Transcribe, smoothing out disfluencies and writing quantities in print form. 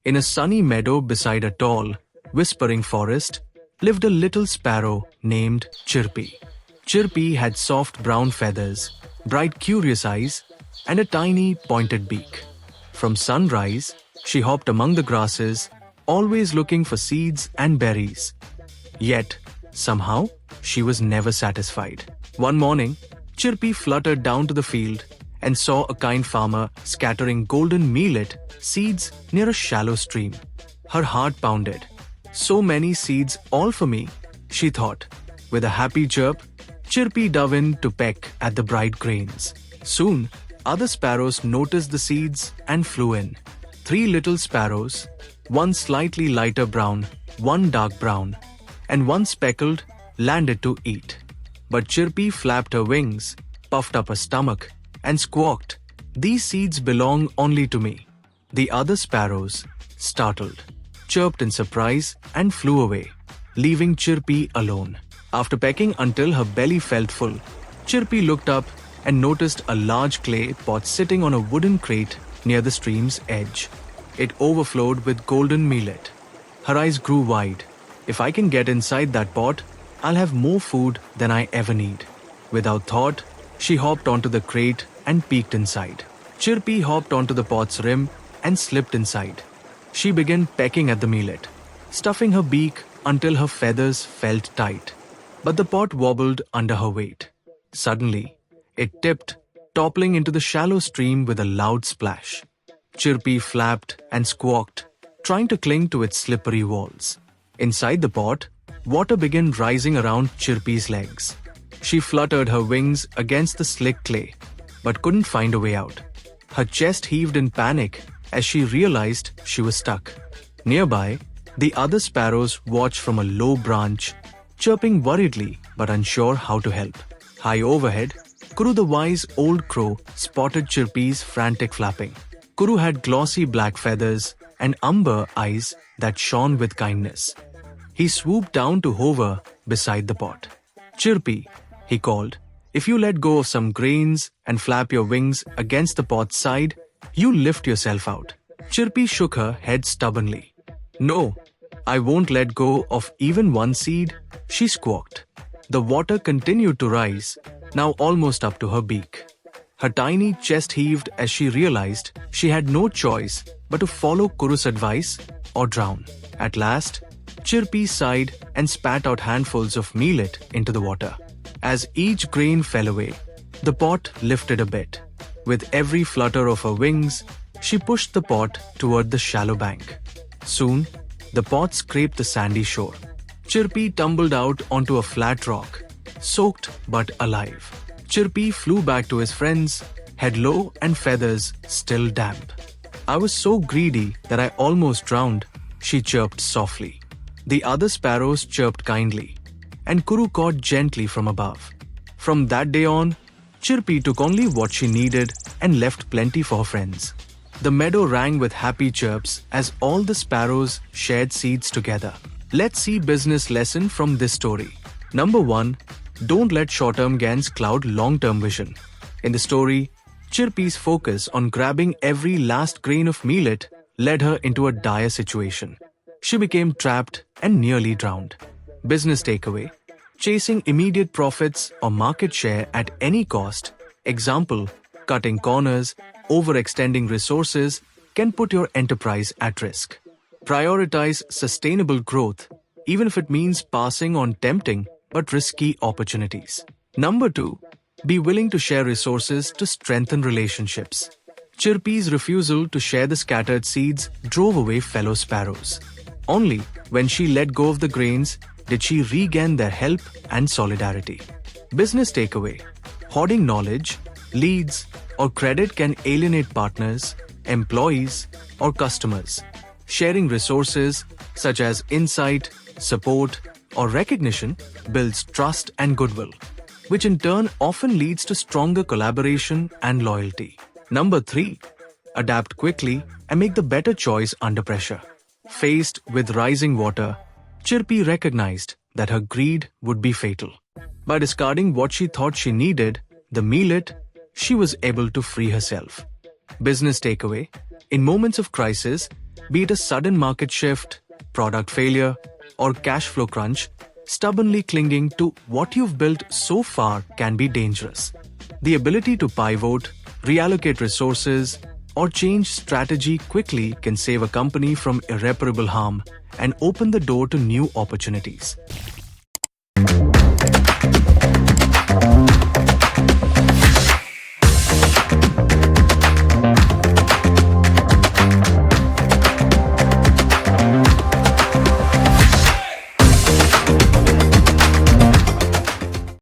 In a sunny meadow beside a tall, whispering forest, lived a little sparrow named Chirpi. Chirpi had soft brown feathers, bright curious eyes, and a tiny pointed beak. From sunrise, she hopped among the grasses, always looking for seeds and berries. Yet, somehow, she was never satisfied. One morning, Chirpi fluttered down to the field and saw a kind farmer scattering golden millet seeds near a shallow stream. Her heart pounded. So many seeds, all for me, she thought. With a happy chirp, Chirpi dove in to peck at the bright grains. Soon, other sparrows noticed the seeds and flew in. 3 little sparrows, one slightly lighter brown, one dark brown, and one speckled, landed to eat. But Chirpi flapped her wings, puffed up her stomach, and squawked, "These seeds belong only to me." The other sparrows, startled, chirped in surprise and flew away, leaving Chirpi alone. After pecking until her belly felt full, Chirpi looked up and noticed a large clay pot sitting on a wooden crate near the stream's edge. It overflowed with golden millet. Her eyes grew wide. "If I can get inside that pot, I'll have more food than I ever need." Without thought, she hopped onto the crate and peeked inside. Chirpi hopped onto the pot's rim and slipped inside. She began pecking at the millet, stuffing her beak until her feathers felt tight. But the pot wobbled under her weight. Suddenly, it tipped, toppling into the shallow stream with a loud splash. Chirpi flapped and squawked, trying to cling to its slippery walls. Inside the pot, water began rising around Chirpi's legs. She fluttered her wings against the slick clay, but couldn't find a way out. Her chest heaved in panic as she realized she was stuck. Nearby, the other sparrows watched from a low branch, chirping worriedly but unsure how to help. High overhead, Kuru the wise old crow spotted Chirpi's frantic flapping. Kuru had glossy black feathers and umber eyes that shone with kindness. He swooped down to hover beside the pot. "Chirpi," he called, "if you let go of some grains and flap your wings against the pot's side, you'll lift yourself out." Chirpi shook her head stubbornly. "No, I won't let go of even one seed," she squawked. The water continued to rise, now almost up to her beak. Her tiny chest heaved as she realized she had no choice but to follow Kuru's advice or drown. At last, Chirpi sighed and spat out handfuls of millet into the water. As each grain fell away, the pot lifted a bit. With every flutter of her wings, she pushed the pot toward the shallow bank. Soon, the pot scraped the sandy shore. Chirpi tumbled out onto a flat rock, soaked but alive. Chirpi flew back to his friends, head low and feathers still damp. "I was so greedy that I almost drowned," she chirped softly. The other sparrows chirped kindly, and Kuru caught gently from above. From that day on, Chirpi took only what she needed and left plenty for her friends. The meadow rang with happy chirps as all the sparrows shared seeds together. Let's see business lesson from this story. Number 1. Don't let short-term gains cloud long-term vision. In the story, Chirpi's focus on grabbing every last grain of millet led her into a dire situation. She became trapped and nearly drowned. Business takeaway: chasing immediate profits or market share at any cost, example, cutting corners, overextending resources, can put your enterprise at risk. Prioritize sustainable growth, even if it means passing on tempting but risky opportunities. Number 2. Be willing to share resources to strengthen relationships. Chirpi's refusal to share the scattered seeds drove away fellow sparrows. Only when she let go of the grains did she regain their help and solidarity. Business takeaway: hoarding knowledge, leads, or credit can alienate partners, employees, or customers. Sharing resources such as insight, support, or recognition builds trust and goodwill, which in turn often leads to stronger collaboration and loyalty. Number 3. Adapt quickly and make the better choice under pressure. Faced with rising water, Chirpi recognized that her greed would be fatal. By discarding what she thought she needed, the millet, she was able to free herself. Business takeaway: in moments of crisis, Be it a sudden market shift, product failure, or cash flow crunch, stubbornly clinging to what you've built so far can be dangerous. The ability to pivot, reallocate resources, or change strategy quickly can save a company from irreparable harm and open the door to new opportunities.